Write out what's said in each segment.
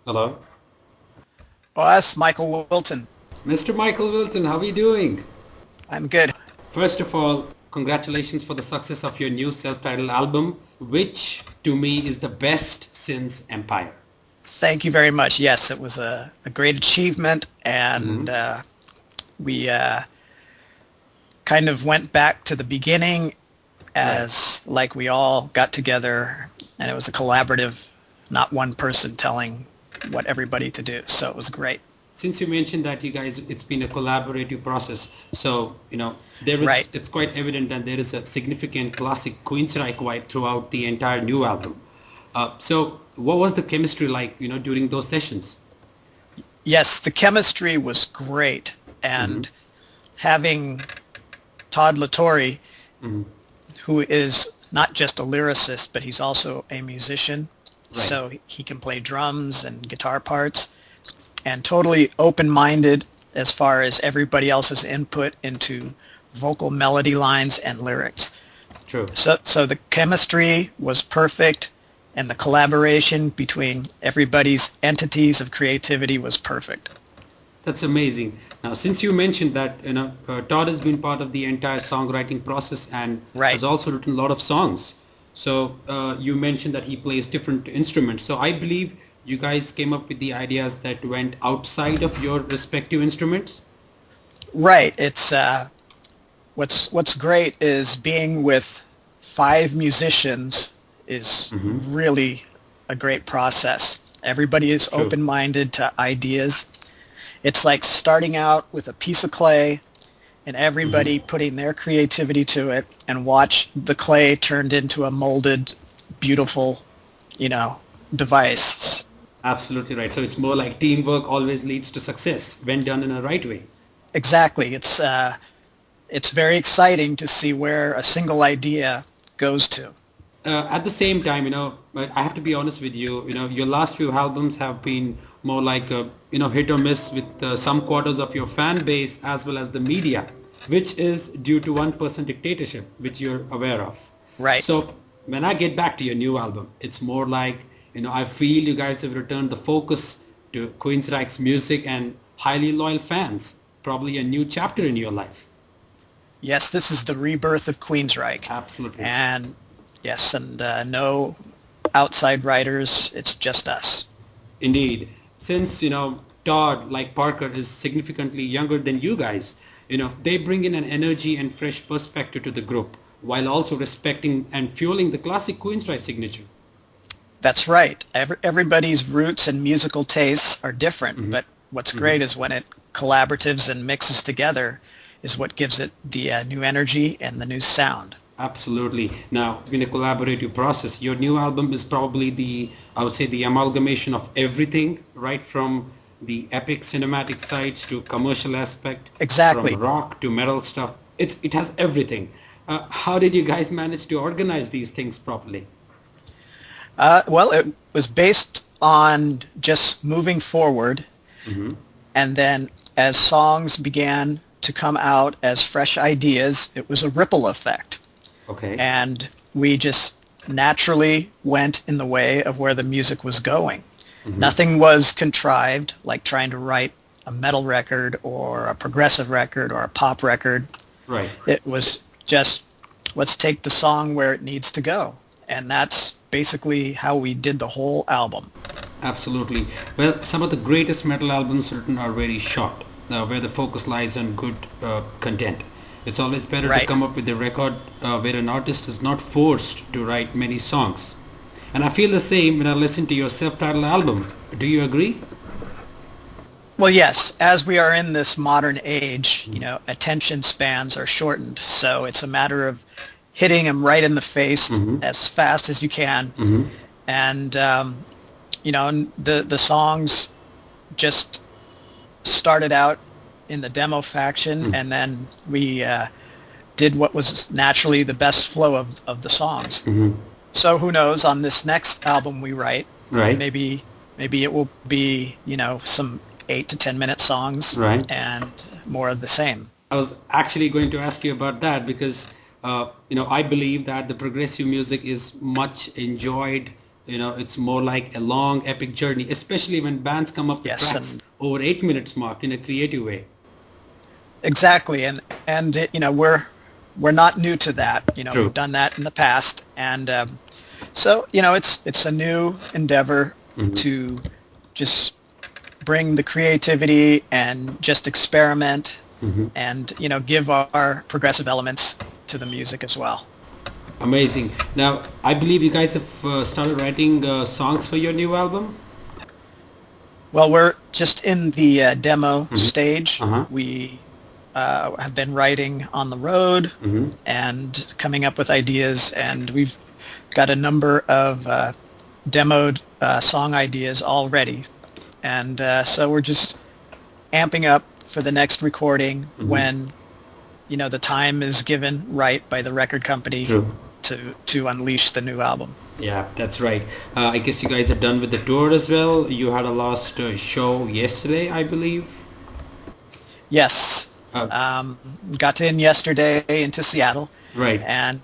Hello. Us, Michael Wilton. Mr. Michael Wilton, how are you doing? I'm good. First of all, congratulations for the success of your new self-titled album, which to me is the best since Empire. Thank you very much. Yes, it was a great achievement, and we kind of went back to the beginning as like we all got together, and it was a collaborative, not one person telling what everybody to do. So it was great. Since you mentioned that you guys, it's been a collaborative process, so there is, Right. it's quite evident that there is a significant classic Queensryche vibe throughout the entire new album. So what was the chemistry like, during those sessions? Yes, the chemistry was great, and having Todd Latore, who is not just a lyricist, but he's also a musician, Right. so he can play drums and guitar parts, and totally open-minded as far as everybody else's input into vocal melody lines and lyrics. True. So the chemistry was perfect, and the collaboration between everybody's entities of creativity was perfect. That's amazing. Now, since you mentioned that, Todd has been part of the entire songwriting process and Right. has also written a lot of songs. So you mentioned that he plays different instruments. So I believe you guys came up with the ideas that went outside of your respective instruments. Right. It's what's great is being with 5 musicians is really a great process. Everybody is True. open-minded to ideas. It's like starting out with a piece of clay and everybody putting their creativity to it, and watch the clay turned into a molded, beautiful, device. Absolutely right. So it's more like teamwork always leads to success when done in a right way. Exactly. It's very exciting to see where a single idea goes to. At the same time, but I have to be honest with you, your last few albums have been more like a, hit or miss with some quarters of your fan base as well as the media, which is due to one-person dictatorship, which you're aware of. Right. So when I get back to your new album, it's more like, I feel you guys have returned the focus to Queensryche's music and highly loyal fans, probably a new chapter in your life. Yes, this is the rebirth of Queensryche. Absolutely. And yes, and no outside writers. It's just us. Indeed. Since, Todd, like Parker, is significantly younger than you guys, they bring in an energy and fresh perspective to the group while also respecting and fueling the classic Queensrÿche signature. That's right. Everybody's roots and musical tastes are different, but what's great is when it collaboratives and mixes together is what gives it the new energy and the new sound. Absolutely. Now, in a collaborative process, your new album is probably I would say the amalgamation of everything, right from the epic cinematic sides to commercial aspect, Exactly. from rock to metal stuff. It has everything. How did you guys manage to organize these things properly? Well, it was based on just moving forward, and then as songs began to come out as fresh ideas, it was a ripple effect. Okay. And we just naturally went in the way of where the music was going. Nothing was contrived, like trying to write a metal record or a progressive record or a pop record. Right. It was just, let's take the song where it needs to go. And that's basically how we did the whole album. Absolutely. Well, some of the greatest metal albums written are very short, where the focus lies on good content. It's always better to Right. come up with a record where an artist is not forced to write many songs. And I feel the same when I listen to your self-titled album. Do you agree? Well, yes, as we are in this modern age, attention spans are shortened. So it's a matter of hitting them right in the face as fast as you can. And, and the songs just started out in the demo faction, and then we did what was naturally the best flow of the songs. So who knows, on this next album we write, Right. maybe it will be, some 8 to 10 minute songs, Right. and more of the same. I was actually going to ask you about that because, I believe that the progressive music is much enjoyed it's more like a long epic journey, especially when bands come up with Yes, tracks and over 8 minutes mark in a creative way. exactly, and we're not new to that. True. We've done that in the past, and so it's a new endeavor to just bring the creativity and just experiment and give our progressive elements to the music as well. Amazing. Now, I believe you guys have started writing songs for your new album? Well, we're just in the demo stage. Uh-huh. We have been writing on the road and coming up with ideas, and we've got a number of demoed song ideas already. And so we're just amping up for the next recording when, the time is given right by the record company to unleash the new album. Yeah, that's right. I guess you guys are done with the tour as well. You had a last show yesterday, I believe. Yes. Got in yesterday into Seattle. Right. And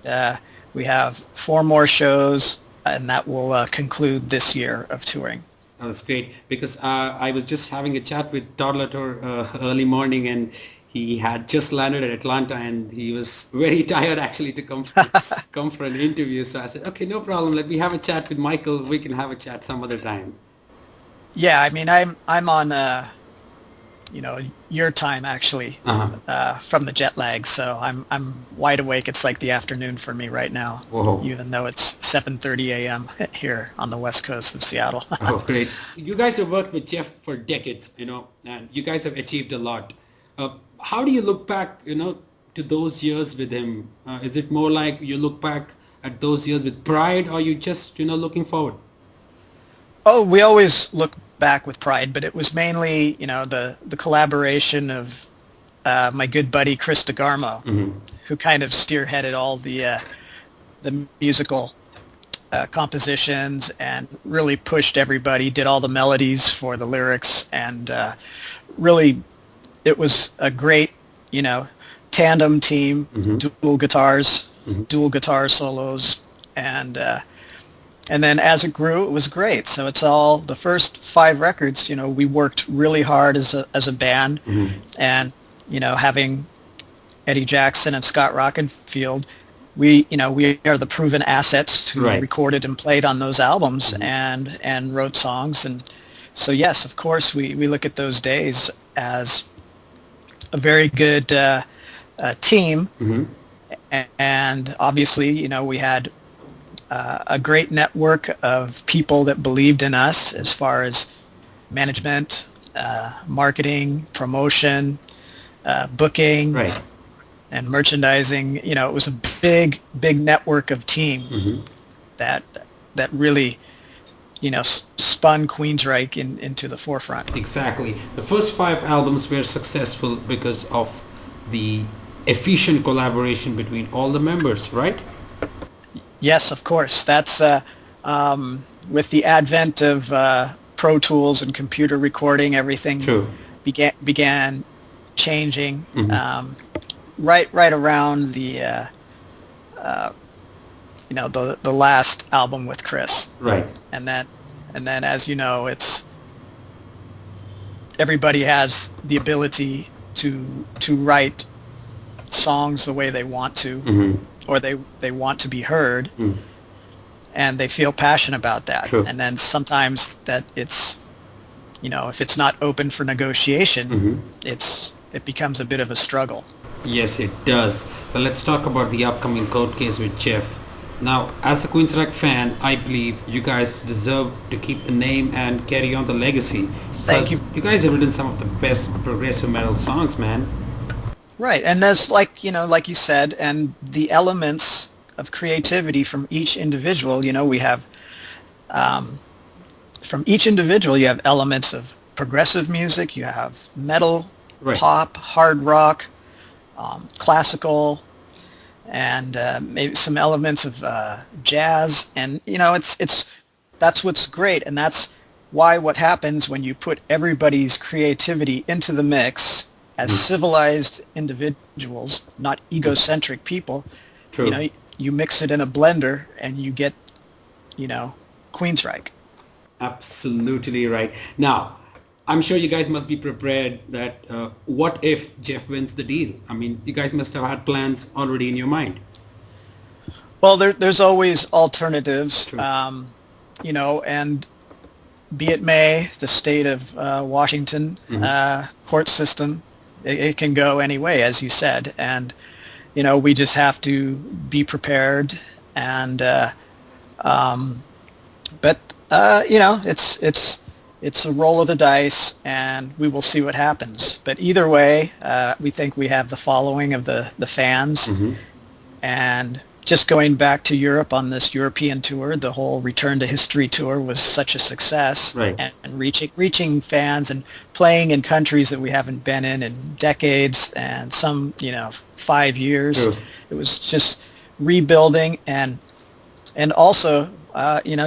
we have 4 more shows, and that will conclude this year of touring. Oh, that's great, because I was just having a chat with Todd Latour early morning, and he had just landed at Atlanta, and he was very tired actually to come for an interview. So I said, okay, no problem. Let me have a chat with Michael. We can have a chat some other time. Yeah, I mean, I'm on your time actually from the jet lag, so I'm wide awake. It's like the afternoon for me right now. Whoa. Even though it's 7:30 a.m. here on the west coast of Seattle. Oh, great. You guys have worked with Geoff for decades, and you guys have achieved a lot. How do you look back, to those years with him? Is it more like you look back at those years with pride, or you just, looking forward? Oh, we always look back with pride, but it was mainly, the collaboration of my good buddy Chris DeGarmo, who kind of spearheaded all the musical compositions and really pushed everybody, did all the melodies for the lyrics, and really it was a great, tandem team, dual guitars, dual guitar solos, and then as it grew, it was great. So it's all the first 5 records. We worked really hard as a band, and having Eddie Jackson and Scott Rockenfield, we are the proven assets who recorded and played on those albums and wrote songs. And so yes, of course, we look at those days as a very good team, and obviously, we had a great network of people that believed in us as far as management, marketing, promotion, booking, and merchandising. It was a big network of team that really, spun Queensryche into the forefront. Exactly. The first 5 albums were successful because of the efficient collaboration between all the members, right? Yes, of course. That's with the advent of Pro Tools and computer recording, everything began changing right around the the last album with Chris. Right. And then as you know, it's everybody has the ability to write songs the way they want to, or they want to be heard, and they feel passionate about that. And then sometimes that it's, if it's not open for negotiation, it becomes a bit of a struggle. Yes, it does. But let's talk about the upcoming court case with Geoff. Now, as a Queensrÿche fan, I believe you guys deserve to keep the name and carry on the legacy. Thank you. You guys have written some of the best progressive metal songs, man. Right, and there's like you said, and the elements of creativity from each individual. We have from each individual, you have elements of progressive music, you have metal, pop, hard rock, classical, and maybe some elements of jazz, and that's what's great, and that's why what happens when you put everybody's creativity into the mix as civilized individuals, not egocentric people. You mix it in a blender and you get Queensryche. Absolutely right. Now, I'm sure you guys must be prepared that what if Geoff wins the deal? I mean, you guys must have had plans already in your mind. Well, there's always alternatives, True. And be it may, the state of Washington court system, it can go any way, as you said, and we just have to be prepared, and it's a roll of the dice, and we will see what happens. But either way, we think we have the following of the fans, and just going back to Europe on this European tour, the whole Return to History tour was such a success, right. and reaching fans and playing in countries that we haven't been in decades, and some 5 years. True. It was just rebuilding, and also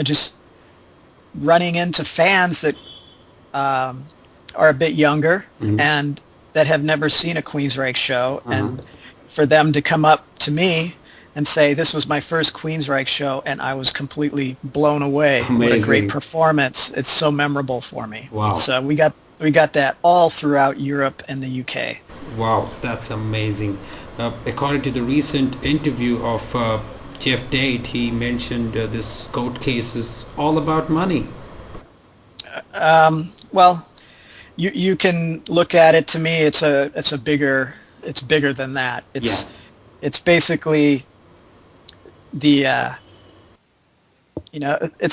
just running into fans that are a bit younger and that have never seen a Queensryche show, and for them to come up to me and say, this was my first Queensryche show, and I was completely blown away. Amazing. What a great performance. It's so memorable for me. Wow. So we got that all throughout Europe and the UK. Wow, that's amazing. According to the recent interview of Geoff Tate, he mentioned this court case is all about money. Well, you can look at it. To me, it's bigger than that. It's basically it's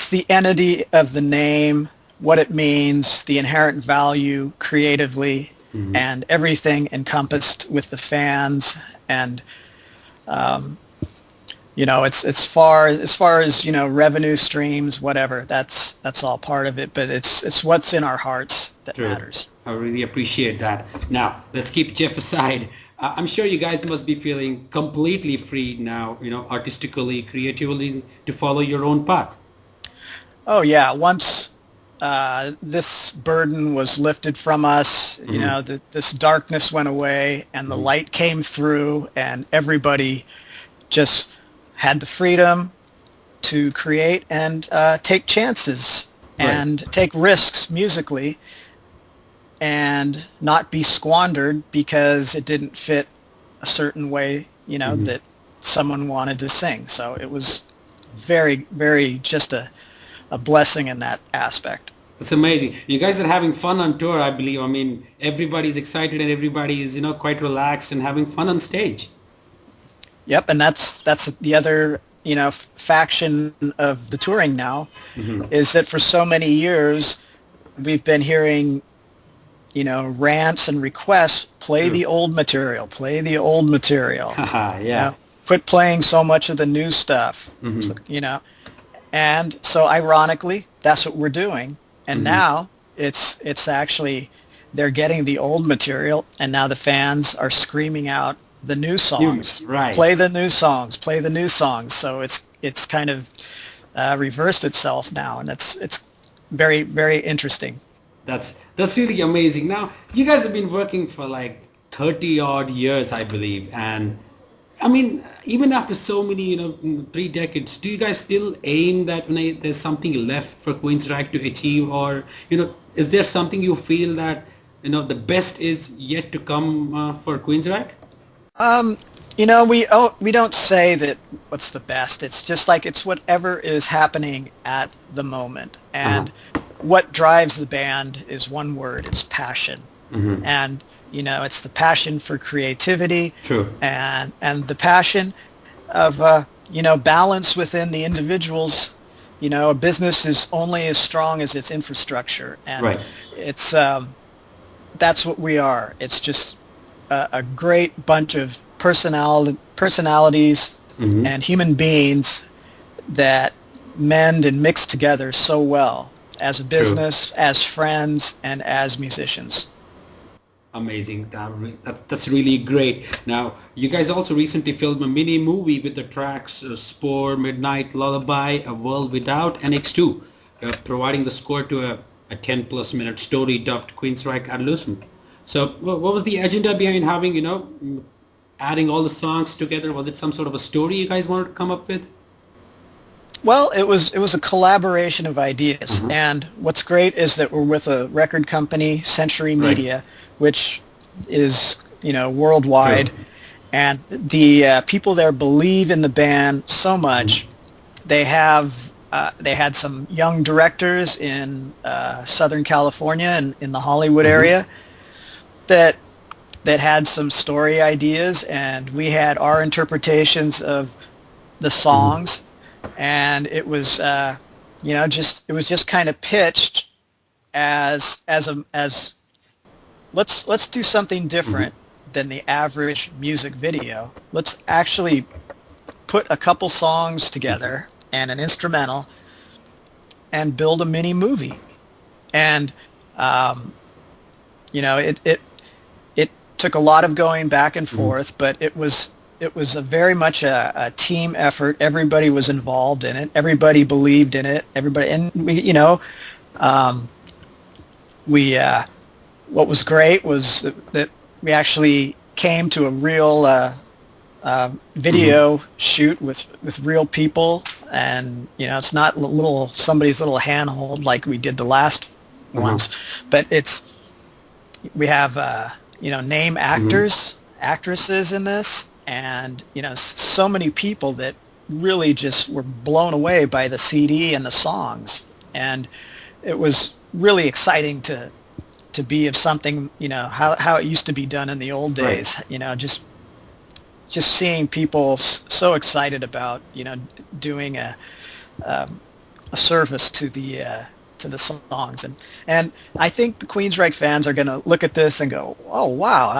the entity of the name, what it means, the inherent value creatively, and everything encompassed with the fans, and it's far as revenue streams, whatever. That's all part of it, but it's what's in our hearts that matters. I really appreciate that. Now, let's keep Geoff aside. I'm sure you guys must be feeling completely free now, artistically, creatively, to follow your own path. Oh yeah, once this burden was lifted from us, this darkness went away, and the light came through, and everybody just had the freedom to create and take chances and take risks musically, and not be squandered because it didn't fit a certain way, that someone wanted to sing. So it was very, very just a blessing in that aspect. It's amazing. You guys are having fun on tour, I believe. I mean, everybody's excited and everybody is, quite relaxed and having fun on stage. Yep, and that's the other, faction of the touring now, is that for so many years we've been hearing, rants and requests, play the old material. Yeah. Quit playing so much of the new stuff, And so ironically, that's what we're doing. And now it's actually, they're getting the old material, and now the fans are screaming out the new songs. Right. Play the new songs. So it's kind of reversed itself now, and it's very, very interesting. That's really amazing. Now, you guys have been working for like 30 odd years, I believe, and I mean, even after so many, 3 decades, do you guys still aim that there's something left for Queensryche to achieve, or is there something you feel that the best is yet to come for Queensryche? We don't say that what's the best. It's just like it's whatever is happening at the moment. And what drives the band is one word. It's passion. And, it's the passion for creativity. True. And the passion of, balance within the individuals. A business is only as strong as its infrastructure. And it's, that's what we are. It's just a great bunch of personalities and human beings that mend and mix together so well as a business, as friends, and as musicians. Amazing. That's really great. Now, you guys also recently filmed a mini movie with the tracks Spore, Midnight Lullaby, A World Without, and X2, providing the score to a 10-plus minute story dubbed Queensryche Adolescent. So what was the agenda behind having, adding all the songs together? Was it some sort of a story you guys wanted to come up with? Well, it was a collaboration of ideas, and what's great is that we're with a record company, Century Media, which is worldwide, and the people there believe in the band so much. They had some young directors in Southern California and in the Hollywood area that had some story ideas, and we had our interpretations of the songs. And it was, just kind of pitched as let's do something different than the average music video. Let's actually put a couple songs together and an instrumental and build a mini movie. And it took a lot of going back and forth, but it was very much a team effort. Everybody was involved in it. Everybody believed in it. Everybody, and what was great was that we actually came to a real video shoot with real people, and it's not somebody's little handhold like we did the last ones, but we have name actors, actresses in this. And so many people that really just were blown away by the CD and the songs, and it was really exciting to be of something how it used to be done in the old days. Just seeing people so excited about doing a service to the songs, and I think the Queensryche fans are going to look at this and go, oh wow,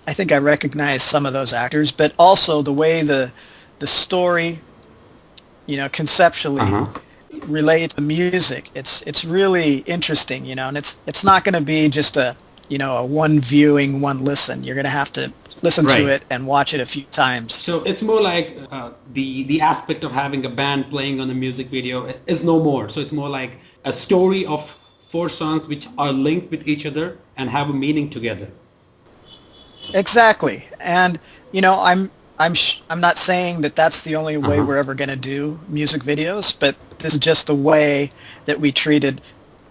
I think I recognize some of those actors, but also the way the story, conceptually relates to music. It's really interesting, and it's not going to be just a one viewing, one listen. You're going to have to listen to it and watch it a few times. So it's more like the aspect of having a band playing on a music video is no more. So it's more like a story of 4 songs which are linked with each other and have a meaning together. Exactly, and I'm not saying that that's the only way we're ever going to do music videos, but this is just the way that we treated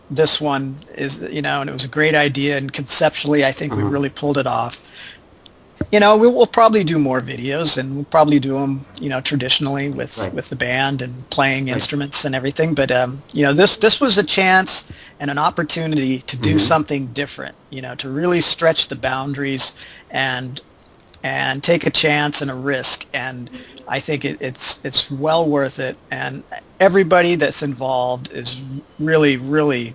this one. And it was a great idea, and conceptually, I think we really pulled it off. We'll probably do more videos, and we'll probably do them, traditionally with the band and playing instruments and everything. But this was a chance and an opportunity to do something different. To really stretch the boundaries and take a chance and a risk. And I think it's well worth it. And everybody that's involved is really, really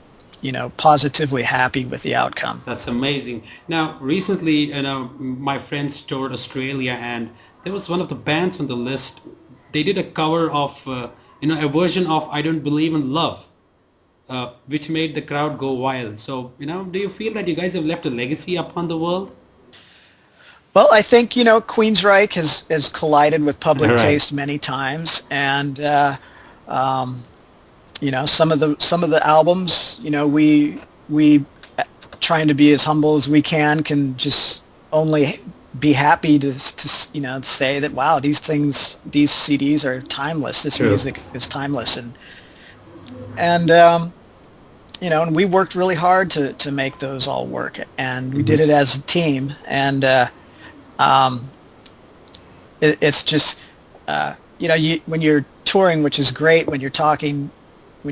positively happy with the outcome. That's amazing. Now, recently, my friends toured Australia, and there was one of the bands on the list. They did a cover of, a version of "I Don't Believe in Love," which made the crowd go wild. So, do you feel that you guys have left a legacy upon the world? Well, I think Queensryche has collided with public taste many times, and some of the albums, we trying to be as humble as we can just only be happy to say that, wow, these CDs are timeless. This music is timeless, and we worked really hard to make those all work, and we did it as a team, and it's just when you're touring, which is great, when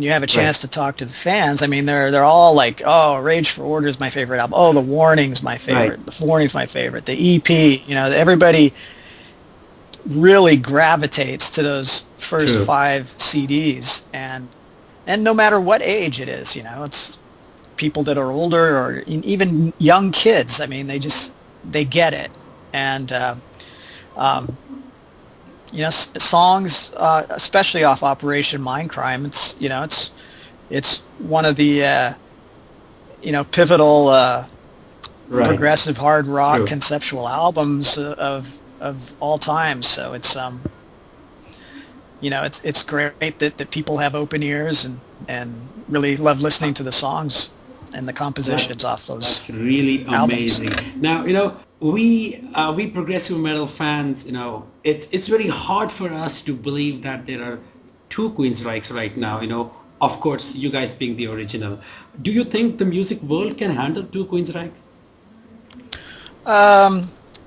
you have a chance to talk to the fans. I mean, they're all like, oh, Rage for Order is my favorite album. Oh, The Warning's my favorite. The Warning's my favorite. The EP, everybody really gravitates to those first 5 CDs, and no matter what age it is, it's people that are older or even young kids. I mean, they get it, and songs, especially off Operation Mindcrime, it's one of the pivotal progressive hard rock conceptual albums of all time. So it's great that people have open ears and really love listening to the songs and the compositions off those. That's really amazing. Now, we progressive metal fans, it's very hard for us to believe that there are two Queensryches right now, of course, you guys being the original. Do you think the music world can handle two Queensryche?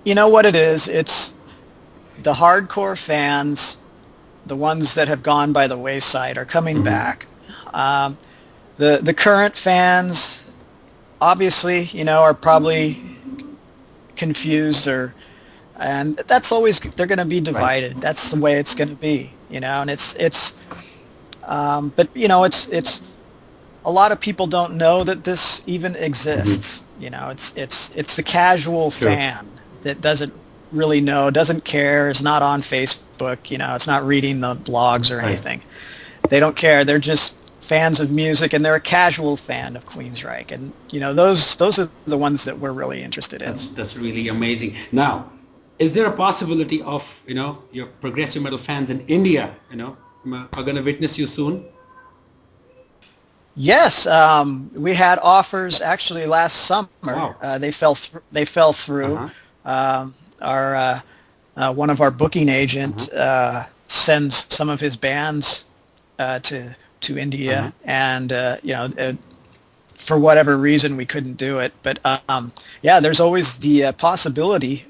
You know what it is? It's the hardcore fans, the ones that have gone by the wayside, are coming back. The current fans, obviously, are probably confused, and that's always, they're going to be divided. Right. That's the way it's going to be, and but it's a lot of people don't know that this even exists. It's the casual fan that doesn't really know, doesn't care, is not on Facebook, it's not reading the blogs or anything. They don't care. They're just fans of music, and they're a casual fan of Queensryche, and those are the ones that we're really interested in. That's really amazing. Now, is there a possibility of your progressive metal fans in India are going to witness you soon? Yes, we had offers actually last summer. Wow. They fell through. One of our booking agent sends some of his bands to India, and for whatever reason we couldn't do it. But there's always the possibility.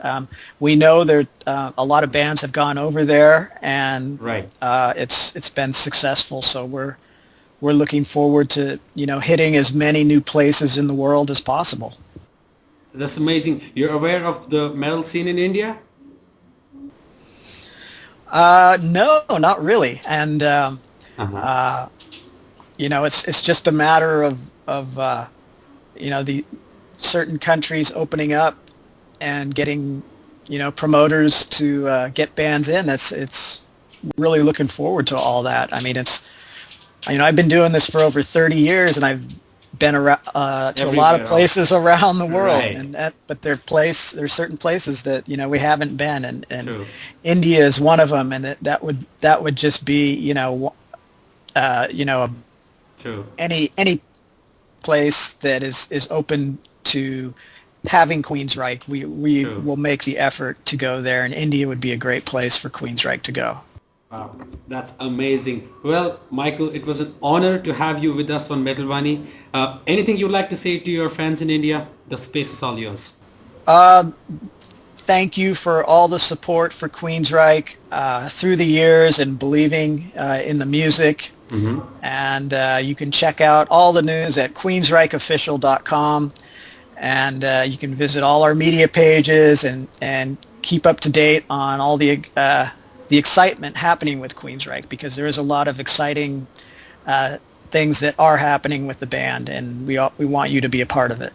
We know there a lot of bands have gone over there, and it's been successful. So we're looking forward to hitting as many new places in the world as possible. That's amazing. You're aware of the metal scene in India? No, not really. And it's just a matter of the certain countries opening up and getting promoters to get bands in. It's really looking forward to all that. I mean, I've been doing this for over 30 years, and I've been around to a lot of places around the world, but there's certain places that we haven't been, and India is one of them, and that would just be any place that is open to having Queensryche. We will make the effort to go there, and India would be a great place for Queensryche to go. Wow, that's amazing. Well, Michael, it was an honor to have you with us on Metal Wani. Anything you'd like to say to your fans in India? The space is all yours. Thank you for all the support for Queensryche through the years, and believing in the music. And you can check out all the news at queensrycheofficial.com, and you can visit all our media pages and keep up to date on all the excitement happening with Queensryche, because there is a lot of exciting things that are happening with the band, and we want you to be a part of it.